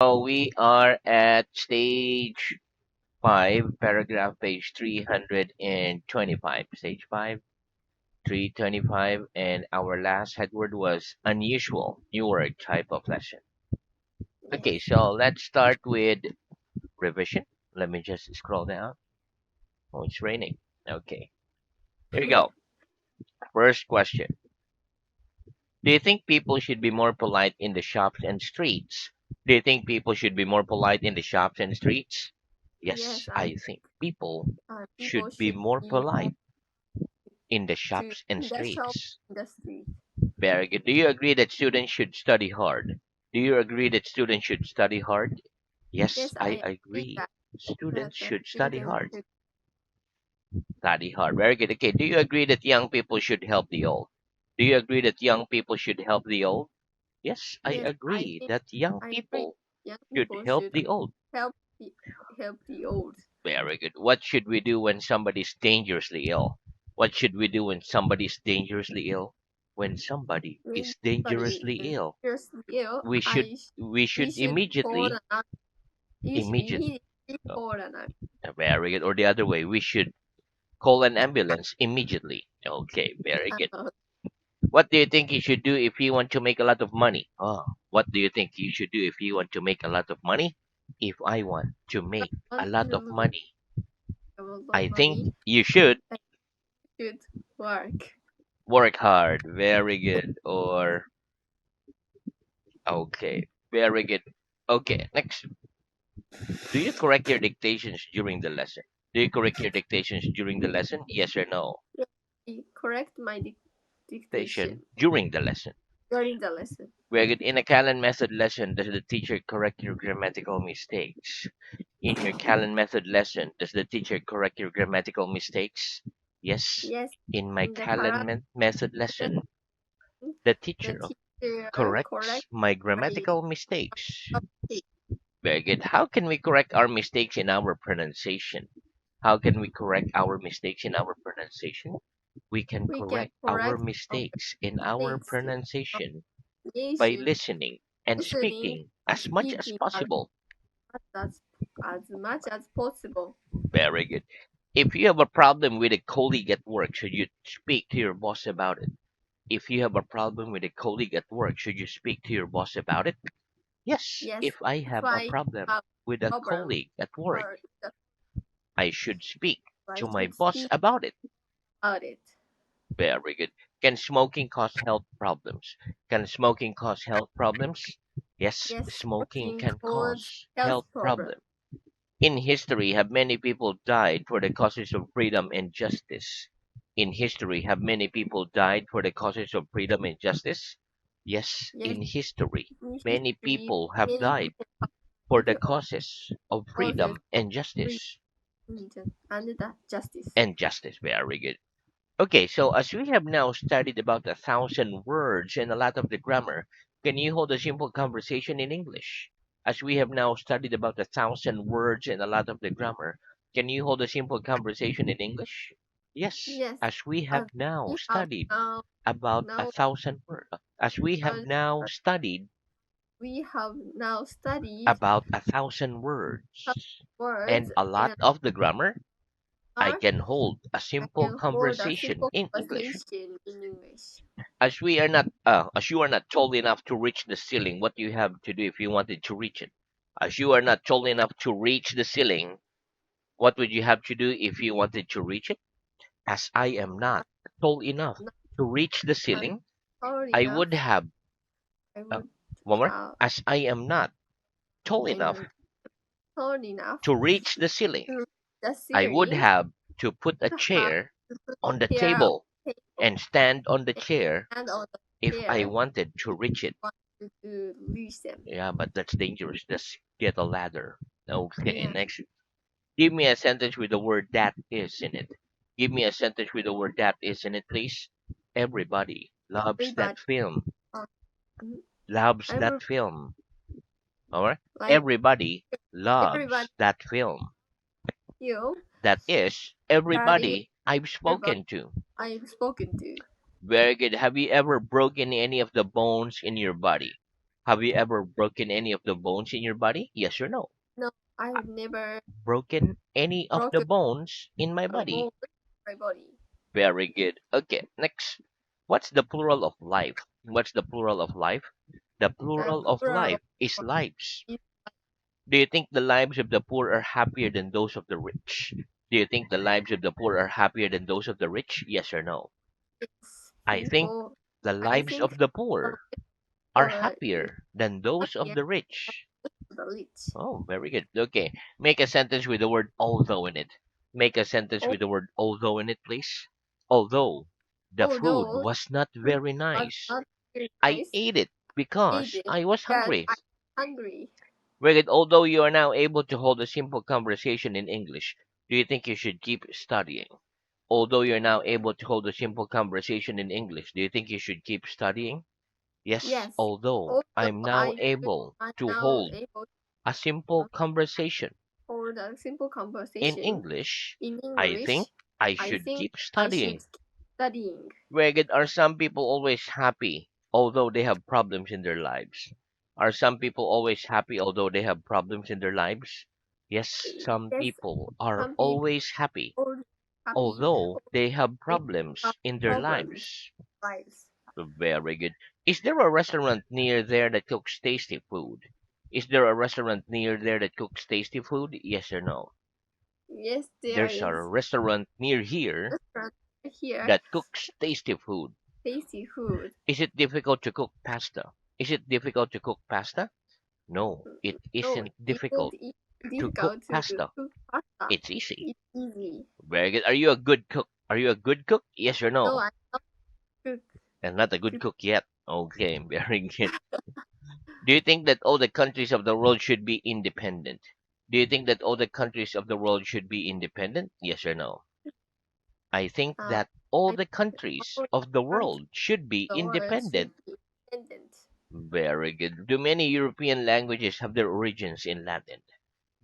So we are at stage 5, paragraph page 325. Stage 5, 325, and our last headword was unusual, newer type of lesson. Okay, Yes. so let's start with revision. Let me just scroll down. Oh, it's raining. Okay, here you go. First question. Do you think people should be more polite in the shops and streets? Do you think people should be more polite in the shops and streets? Yes, Yes, I I think people people should be should more be more polite in the to shops and in the shop streets. industry. Very good. Do you agree that students should study hard? Do you agree that students should study hard? Yes, Yes, I I agree agree. that Students the should study students hard. should. Study hard. Very good. Okay. Do you agree that young people should help the old? Do you agree that young people should help the old? Yes, I Yes, agree that young I agree. people Young should people help should the old. help the help the old. Very good. What should we do when somebody's dangerously ill? What should we do when somebody's dangerously ill? When somebody When is somebody dangerously is ill, seriously ill, we should we we should should call immediately an you should immediate immediately oh, call an very good. Or the other way, we should call an ambulance immediately. Okay, very good. ambulance. What do you think you should do if you want to make a lot of money? Oh, what do you think you should do if you want to make a lot of money? If I want to make a Want lot of to money, have a lot I of think money, you should I should work. work hard. Very good. Or okay, very good. Okay, next. Do you correct your dictations during the lesson? Do you correct your dictations during the lesson? Yes or no? Correct my Dictation dictation during the lesson. during the lesson. Very good. In a Callan method lesson, does the teacher correct your grammatical mistakes? In your Callan method lesson, does the teacher correct your grammatical mistakes? Yes. Yes, In my in the correct Method lesson, lesson, the the teacher teacher corrects correct my my grammatical mistakes. mistake. Very good. How can we correct our mistakes in our pronunciation? How can we correct our mistakes in our pronunciation? We can We can correct our correct our mistakes in our mistakes in pronunciation by pronunciation, listening and listening, speaking and as much as speaking possible. as, as much as possible. Very good. If you have a problem with a colleague at work, should you speak to your boss about it? If you have a problem with a colleague at work, should you speak to your boss about it? Yes. Yes, If I if have a I problem have with a problem colleague at work, or I should speak I to my should boss speak about it. about it. Very good. Can smoking cause health problems? Can smoking cause health problems? Yes, Yes, smoking working can towards cause health health problem. problems. In history, have many people died for the causes of freedom and justice? In history, have many people died for the causes of freedom and justice? Yes, Yes, in history, in many history, people have many died people for the died of causes of causes freedom of and freedom justice. and the justice. And justice, very good. Okay, so as we have now studied about 1,000 words and a lot of the grammar, can you hold a simple conversation in English? As we have now studied about 1,000 words and a lot of the grammar, can you hold a simple conversation in English? Yes, Yes, as we have as now we have studied now about a now thousand words, as we have uh, now studied we have now studied about 1,000 words and words a lot and of the grammar, I are can hold a I simple can hold a conversation simple in English. conversation in English. As you are not tall enough to reach the ceiling, what do you have to do if you wanted to reach it? As you are not tall enough to reach the ceiling, what would you have to do if you wanted to reach it? As I am not tall enough Not to reach the as ceiling, tall I enough. would have I uh, would one more. have As I am not tall enough I'm tall enough to reach the ceiling, to the I would ceiling have to put a to have chair to put on the chair on table the table and stand on the chair and on the if I chair wanted to if reach it. you want to reach them. Yeah, but that's dangerous. Let's get a ladder. Okay, Yeah, next. Give me a sentence with the word that is in it. Give me a sentence with the word that is in it, please. Everybody loves that everybody. film. Uh, mm, Loves every that film. Alright? like Everybody everybody loves that film. you That is that is everybody I've everybody spoken to. I've spoken to. Very good. Have you ever broken any of the bones in your body? Have you ever broken any of the bones in your body? Yes or no? No, I've never Broken any of the broken bones in my a bone body. in my body. Very good. Okay, next. What's the plural of life? What's the plural of life? The The plural of plural life of is lives. is Do you think the lives of the poor are happier than those of the rich? Do you think the lives of the poor are happier than those of the rich? Yes or no? I think people. the I lives think of the the poor life are for is happier than those of happier the rich. than the rich. Oh, very good. Okay. Make a sentence with the word although in it. Make a sentence Al- with the word although in it, please. Although the food Although was not food very was nice, not very I nice, ate it eat because it I was because hungry. I'm hungry. Very good. Although you are now able to hold a simple conversation in English, do you think you should keep studying? Although you're now able to hold a simple conversation in English, do you think you should keep studying? Yes, Yes. although Although I'm now able I'm to now hold able a simple to conversation hold a simple in conversation English, in I think English, I I should think keep I should studying. keep studying. Very good. Are some people always happy although they have problems in their lives? Are some people always happy although they have problems in their lives? Yes, some Yes, people are some people always happy are happy although they have they have problems in their problems lives. in lives. Very good. Is there a restaurant near there that cooks tasty food? Is there a restaurant near there that cooks tasty food? Yes or no? Yes, there There's a is restaurant near here restaurant here, that cooks tasty food. tasty food. Is it difficult to cook pasta? Is it difficult to cook pasta? No, it No, isn't it isn't difficult to cook difficult to pasta. cook pasta. It's easy. It's easy. Very good. Are you a good cook? Are you a good cook? Yes or No, no? I not cook. And not a good cook. cook yet. Okay, very good. Do you think that all the countries of the world should be independent? Do you think that all the countries of the world should be independent? Yes or no? I think Uh, that all I the think countries all of the countries world should be of the world should independent. be independent. Very good. Do many European languages have their origins in Latin?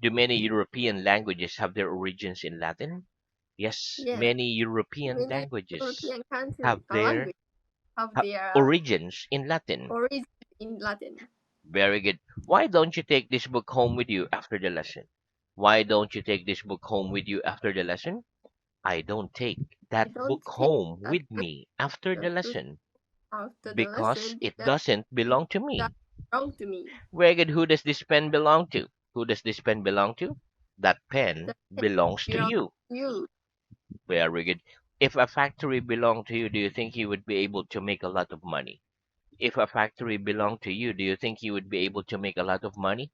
Do many European languages have their origins in Latin? Yes, Yes, many European many languages European countries have their language have ha- their origins in Latin. origin in Latin. Very good. Why don't you take this book home with you after the lesson? Why don't you take this book home with you after the lesson? I don't take I that don't book take home that with me after the book lesson after the because lesson it because doesn't it belong to doesn't me. belong to me. Very good. Who does this pen belong to? Who does this pen belong to? That pen That belongs to belongs you. to you. Very good. If a factory belonged to you, do you think you would be able to make a lot of money? If a factory belonged to you, do you think you would be able to make a lot of money?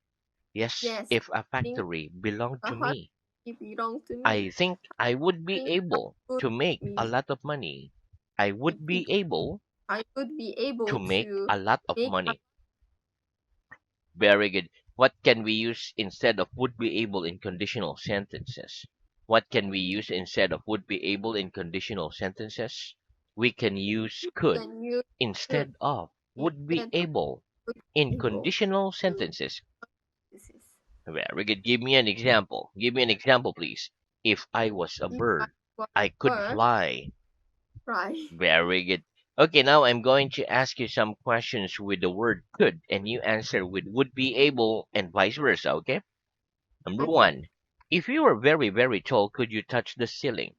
Yes, Yes, if a I think factory belonged the to heart me, it belongs to me. I think I would be Think I able would to make a be lot of money. I I would be think able I would be to able make to a lot of make a money. Very good. What can we use instead of would be able in conditional sentences? What can we use instead of would be able in conditional sentences? We can use could can you could instead of would be instead of able would in be able conditional to. sentences. This is Very good. Give me an example. Give me an example, please. If I was a if I bird, was I could bird, fly. right? Very good. Okay, now I'm going to ask you some questions with the word could, and you answer with would be able and vice versa, okay? Number Okay. one, if you were very, very tall, could you touch the ceiling?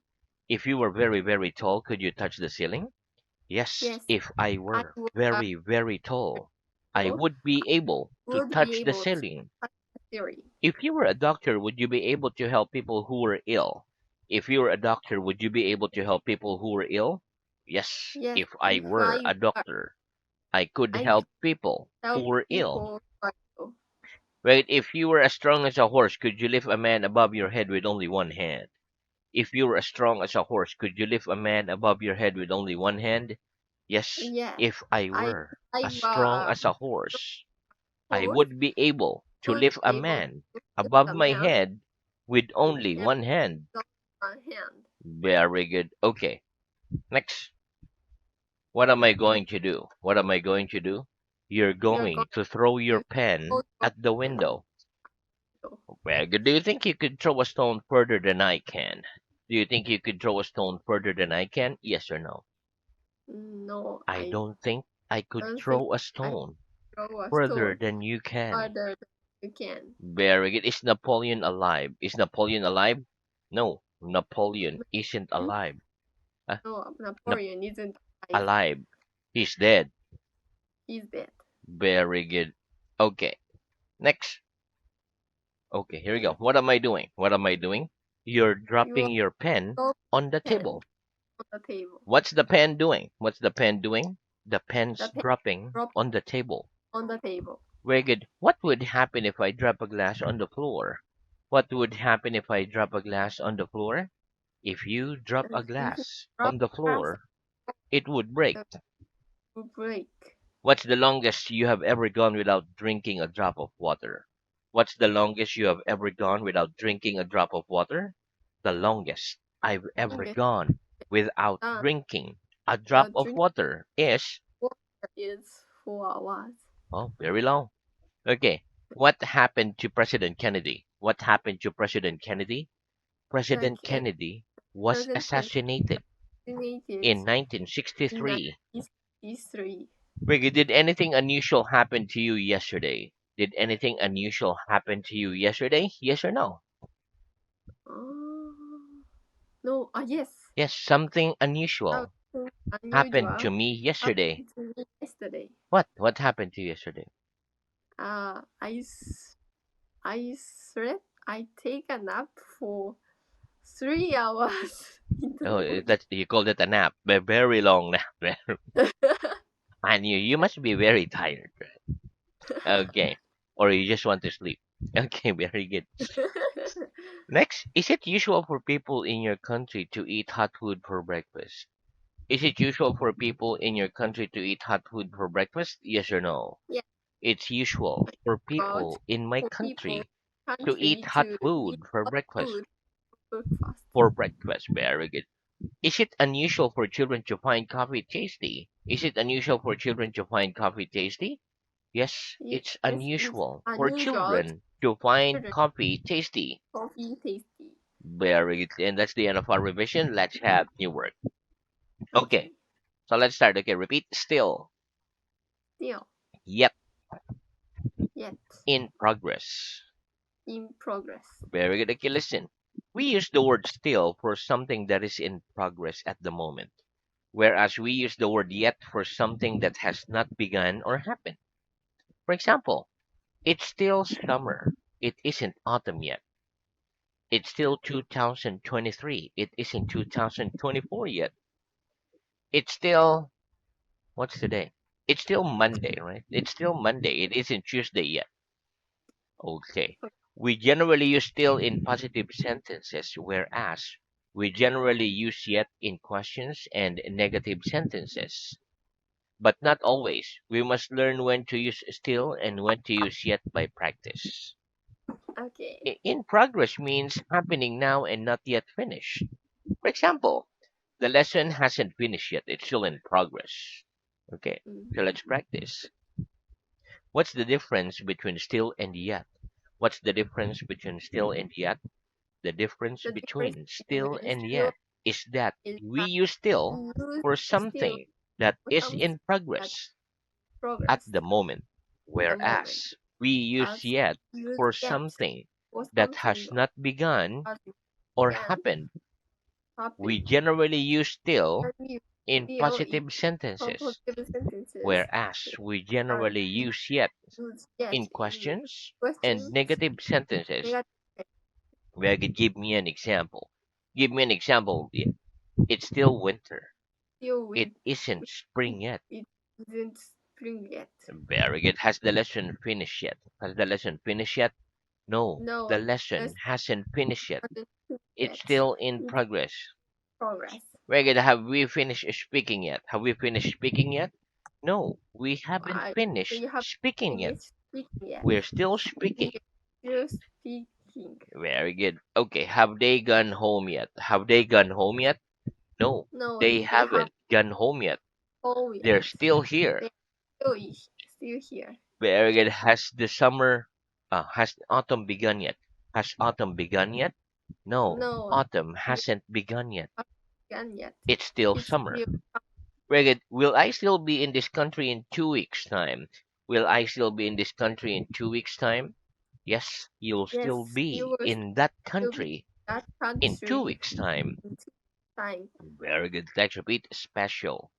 If you were very, very tall, could you touch the ceiling? Yes, Yes, if I I were would very, very tall, I able, would be able to would be touch the able to ceiling. touch the theory. If you were a doctor, would you be able to help people who were ill? If you were a doctor, would you be able to help people who were ill? Yes, Yes, if I if were I a were, doctor, I could I could help people who help were ill. people. But no. Right? If you were as strong as a horse, could you lift a man above your head with only one hand? If you were as strong as a horse, could you lift a man above your head with only one hand? Yes, Yes, if I I were I as strong were as a horse, I horse would be able to would lift be a able man to lift above a my man head with with only hand one hand. on one hand. Very good. Okay, next. What am I going to do? What am I going to do? You're You're going going to throw your to hold pen your at the hand. window. Very good. Do you think you could throw a stone further than I can? Do you think you could throw a stone further than I can? Yes or no? No, I I don't think I could don't think throw a I stone Go a Further store than you can. farther than you can. Very good. Is Napoleon alive? Is Napoleon alive? No, Napoleon isn't Hmm? alive. Uh, No, Nap Napoleon isn't alive. alive. He's dead. He's dead. Very good. Okay, next. Okay, here we go. Okay. What am I doing? What am I doing? You're You dropping are your pen so on the pen table. on the table. What's the pen doing? What's the pen doing? The The pen's pen dropping drop on the table. on the table. Very good. What would happen if I drop a glass on the floor? What would happen if I drop a glass on the floor? If you drop a If you glass drop on the glass, floor, it would break. it will break. What's the longest you have ever gone without drinking a drop of water? What's the longest you have ever gone without drinking a drop of water? The longest I've ever Longest gone without time drinking a drop the of drink water is, water is 4 hours. oh, very long. Okay. What happened to President Kennedy? What happened to President Kennedy? President Okay. Kennedy was President Kennedy assassinated estimated in in 1963. 1963. Ricky, did anything unusual happen to you yesterday? Did anything unusual happen to you yesterday? Yes or no? Oh, no, yes. Yes, something unusual Something happened to unusual me yesterday. happened to me yesterday. What? What happened to you yesterday? Uh, I, I slept, I take a nap for 3 hours in the Oh, morning. that you called it a nap, a very long nap. And you must be very tired, right? Okay, or you just want to sleep. Okay, very good. Next, is it usual for people in your country to eat hot food for breakfast? Is it usual for people in your country to eat hot food for breakfast? Yes or no? Yeah, It's usual for about people in my for people country to eat country hot to eat food for hot breakfast. food for breakfast. For breakfast, very good. Is it unusual for children to find coffee tasty? Is it unusual for children to find coffee tasty? Yes, Yes, it's it's unusual for unusual children to find to coffee tasty. coffee tasty. Very good. And that's the end of our revision. Let's have new word. Okay, Okay, so let's start. Okay, repeat. Still. still, Yep. yet, In progress. in progress. Very good. Okay, listen. We use the word still for something that is in progress at the moment, whereas we use the word yet for something that has not begun or happened. For example, it's still summer. It isn't autumn yet. It's still 2023. It isn't 2024 yet. It's still, what's today? It's still Monday, right? It's still Monday. It isn't Tuesday yet. Okay. We generally use still in positive sentences, whereas we generally use yet in questions and negative sentences. But not always. We must learn when to use still and when to use yet by practice. Okay. In progress means happening now and not yet finished. For example, the lesson hasn't finished yet, it's still in progress. Okay, so Mm. let's practice. What's the difference between still and yet? What's the difference between still and yet? The difference The difference between still between and still yet is that is we that use still we use for still something that for is something in that progress at progress the moment, at the moment. whereas we use As yet we use for yet something for that something has that not begun has or began happened. We happen. generally use still And we use in still in positive sentences, compositive sentences. whereas we And generally we use yet use yet in in questions and questions. negative sentences. Negative Where could give me an example? Give me an example. It's still winter. still It with isn't spring yet. it isn't spring yet. Very good. Has the lesson finished yet? Has the lesson finished yet? No, No, the lesson that's hasn't finished yet. hasn't finished It's yet. still in In progress. progress. Very good. Have we finished speaking yet? Have we finished speaking yet? No, we haven't I finished we have speaking yet. finished speaking yet. We're still We speaking. are still speaking. Very good. Okay, have they gone home yet? Have they gone home yet? No, No, they they have haven't gone home yet. home yet. They're still here. They're still, still here. Very good. Has autumn begun yet? Has autumn begun yet? No, No, autumn they hasn't begun yet. haven't begun yet. It's still It's summer. still Very good. Will I still be in this country in 2 weeks' time? Will I still be in this country in 2 weeks' time? Yes, you'll still Yes, you be will in that still be country that in two country weeks' time. until time Very good. Let's repeat. Special.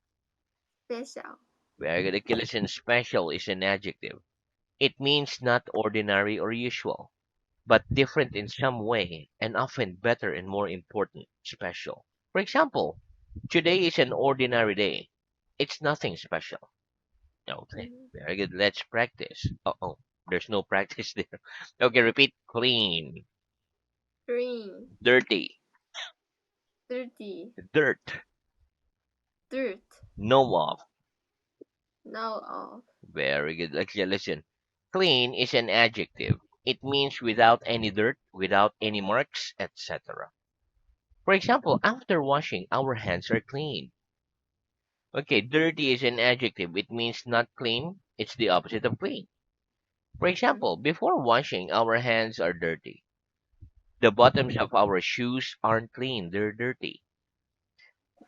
special. Very good. Okay, listen. Special is an adjective. It means not ordinary or usual, but different in some way and often better and more important. Special. For example, today is an ordinary day. It's nothing special. Okay. Mm, Very good. Let's practice. Uh-oh. There's no practice there. Okay, repeat. Clean. green, Dirty. dirty, Dirt. dirt, Know of. know of. Very good. Okay, listen. Clean is an adjective. It means without any dirt, without any marks, etc. For example, after washing, our hands are clean. Okay, dirty is an adjective. It means not clean. It's the opposite of clean. For Mm, example, before washing, our hands are dirty. The bottoms of our shoes aren't clean. They're dirty.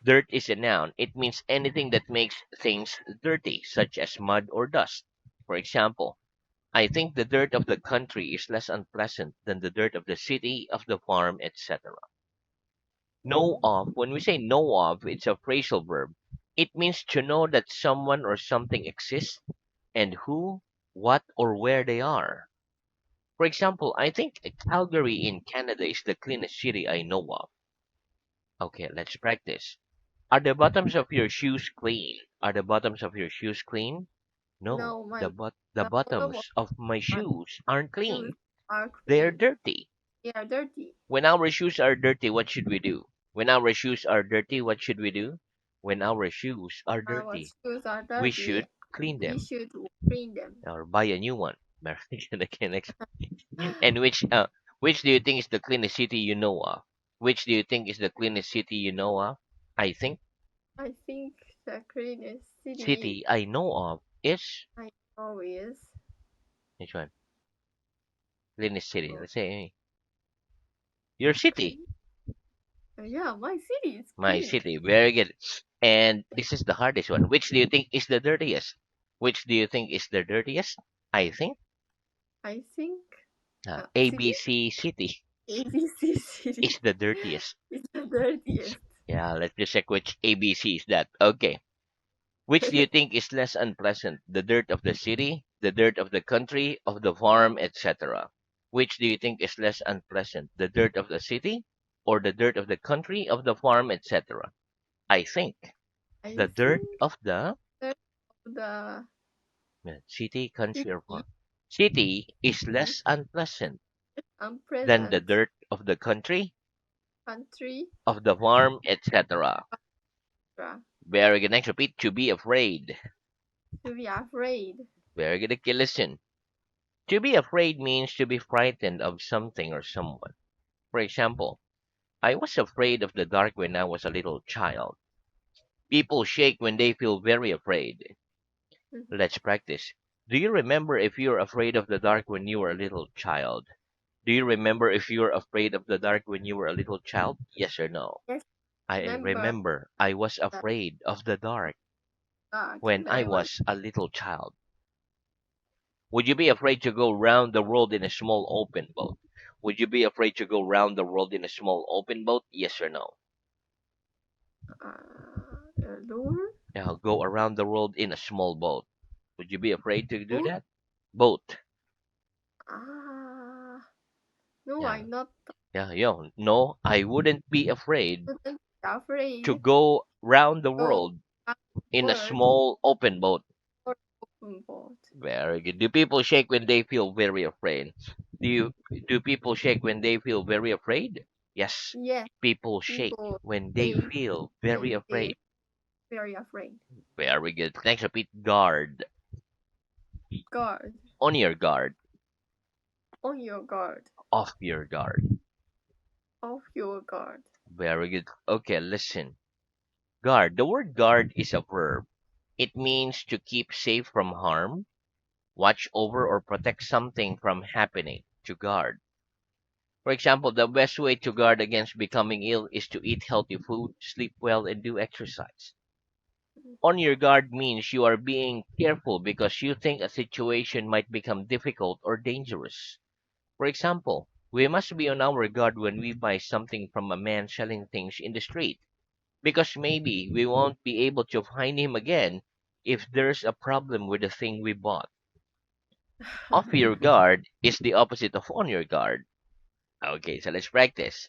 Dirt is a noun. It means anything that makes things dirty, such as mud or dust. For example, I think the dirt of the country is less unpleasant than the dirt of the city, of the farm, etc. Know mm, of, when we say know of, it's a phrasal verb. It means to know that someone or something exists and who, what, or where they are. For example, I think Calgary in Canada is the cleanest city I know of. Okay, let's practice. Are the bottoms of your shoes clean? Are the bottoms of your shoes clean? No, no, my the the bottom of bottoms of my my shoes aren't shoes clean. are They're clean. dirty. They are dirty. When our shoes are dirty, what should we do? When our shoes are dirty, what should we do? When our shoes are Our dirty, shoes are we dirty. should clean We them should clean them. or buy a new one. Okay, next. And which do you think is the cleanest city you know of? Which do you think is the cleanest city you know of? I think I think the cleanest city city I know of is I know is which one? Cleanest city. oh, Let's say your city. clean. Yeah, my city is My clean. city. Very good. And this is the hardest one. Which do you think is the dirtiest? Which do you think is the dirtiest? I think I think city ABC City ABC city is the dirtiest. is the dirtiest. Yeah, let's just check which ABC is that. Okay. Which do you think is less unpleasant? The dirt of the city, the dirt of the country, of the farm, etc. Which do you think is less unpleasant? The dirt of the city or the dirt of the country, of the farm, etc. I think I the dirt think of the that the city, country, or city farm. City is is less unpleasant than the unpleasant dirt of the country, country. of the farm, etc. Extra. Very good. Next, repeat. To be afraid. To be afraid. Very good. Okay, listen. To be afraid means to be frightened of something or someone. For example, I was afraid of the dark when I was a little child. People shake when they feel very afraid. Mhm. Let's practice. Do you remember if you're afraid of the dark when you were a little child? Do you remember if you were afraid of the dark when you were a little child? Yes or no? Yes, I remember remember I was the afraid of the dark dark when when I I was was a little child. Would you be afraid to go round the world in a small open boat? Would you be afraid to go round the world in a small open boat? Yes or no? alone. Now go around the world in a small boat. Would you be afraid to do Oh, that? Boat. ah, no, Yeah. I'm not No, I wouldn't be afraid to afraid. go round the Go world back in a word small open boat. or open board. Very good. Do people shake when they feel very afraid? Do you do people shake when they feel very afraid? Yes. Yes, People shake people when they they feel very they feel afraid. very afraid. Very good. Next, repeat guard. Guard, On your guard. on your guard, Off your guard. off your guard. Very good. Okay, listen. Guard. The word guard is a verb. It means to keep safe from harm, watch over, or protect something from happening. To guard. For example, the best way to guard against becoming ill is to eat healthy food, sleep well, and do exercise. On your guard means you are being careful because you think a situation might become difficult or dangerous. For example, we must be on our guard when we buy something from a man selling things in the street, because maybe we won't be able to find him again if there's a problem with the thing we bought. Off your guard is the opposite of on your guard. Okay, so let's practice.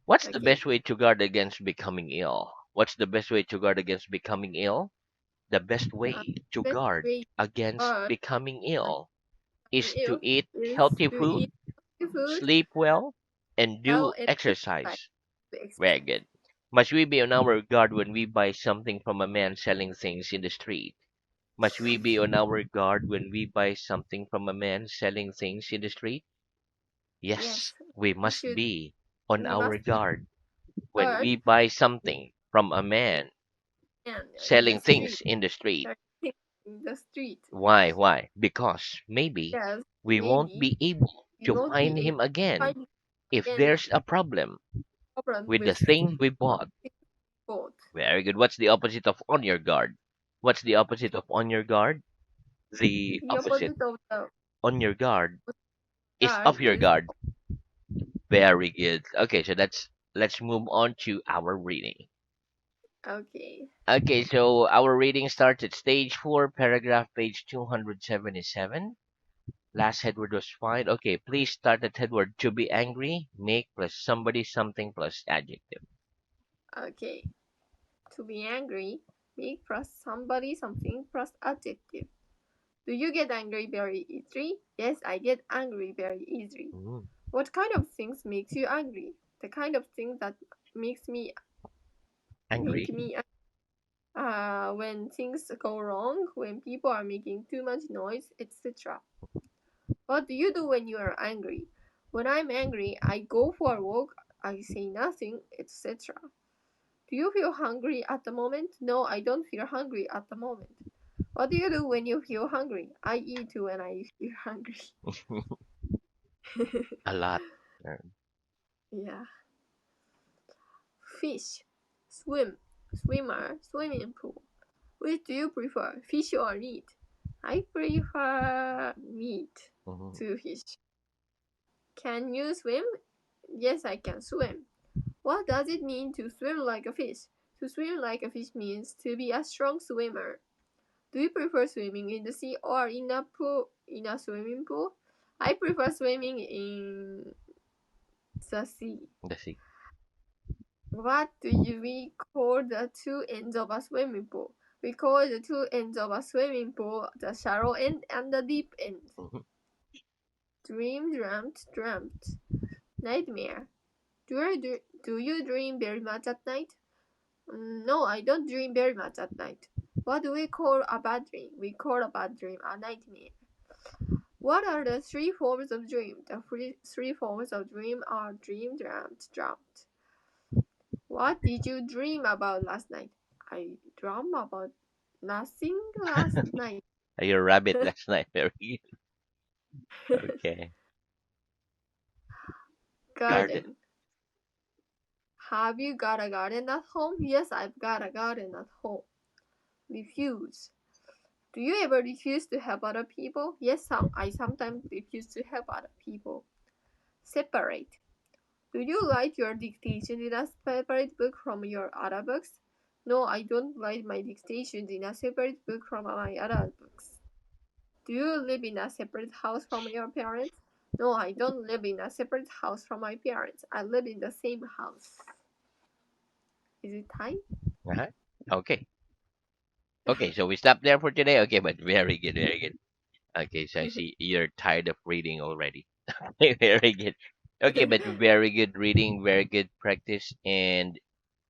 What's the Okay. best way to guard against becoming ill? What's the best way to guard against becoming ill? The best Uh, way to best guard way against or becoming ill is to you eat is healthy to eat food, food sleep well, and well do and exercise. exercise. To Very exercise. good. Must we be on our guard when we buy something from a man selling things in the street? Must we be on our guard when we buy something from a man selling things in the street? Yes, Yes, we we must should. be on We our must be guard when heard we buy something from a when man and in the selling street. things in the street. They're in the street. Why? Why? Because maybe Yes, we won't maybe be able we to won't be find able him again to find if again there's a problem problem with the with thing we bought. both. Very good. What's the opposite of on your guard? What's the opposite of on your guard? The The opposite. opposite of the On your guard is guard off your is guard. Very good. Okay, so let's move on to our reading. okay. Okay, so our reading starts at stage 4, paragraph page 277. Last headword was fine. Okay, please start at headword to be angry, make plus somebody something plus adjective. Okay. To be angry, make plus somebody something plus adjective. Do you get angry very easily? Yes, I get angry very easily. Mm, What kind of things makes you angry? The kind of thing that makes me make angry. me when things go wrong, when people are making too much noise, etc. What do you do when you are angry? When I'm angry, I go for a walk, I say nothing, etc. Do you feel hungry at the moment? No, I don't feel hungry at the moment. What do you do when you feel hungry? I eat when I feel hungry. A lot. Yeah. Fish. Swim. Swimmer. Swimming pool. Which do you prefer, fish or meat? I prefer meat Mhm. to fish. Can you swim? Yes, I can swim. What does it mean to swim like a fish? To swim like a fish means to be a strong swimmer. Do you prefer swimming in the sea or in a pool, in a swimming pool? I prefer swimming in the sea. Let's see. What do we call the two ends of a swimming pool? We call the two ends of a swimming pool the shallow end and the deep end. Mhm. Dream, dreamt, dreamt. Nightmare. Do you dream very much at night? No, I don't dream very much at night. What do we call a bad dream? We call a bad dream a nightmare. What are the three forms of dream? The three forms of dream are dream, dreamt, dreamt. What did you dream about last night? I dreamt about nothing last night. Your rabbit last night. Very good. Okay. Garden. Garden. Have you got a garden at home? Yes, I've got a garden at home. Refuse. Do you ever refuse to help other people? Yes, I sometimes refuse to help other people. Separate. Do you write your dictation in a separate book from your other books? No, I don't write my dictations in a separate book from my other books. Do you live in a separate house from your parents? No, I don't live in a separate house from my parents. I live in the same house. Is it time? Uh-huh. Okay. Okay, so we stop there for today. Okay, but very good, very good. Okay, so I see you're tired of reading already. Very good. Okay, but very good reading, very good practice, and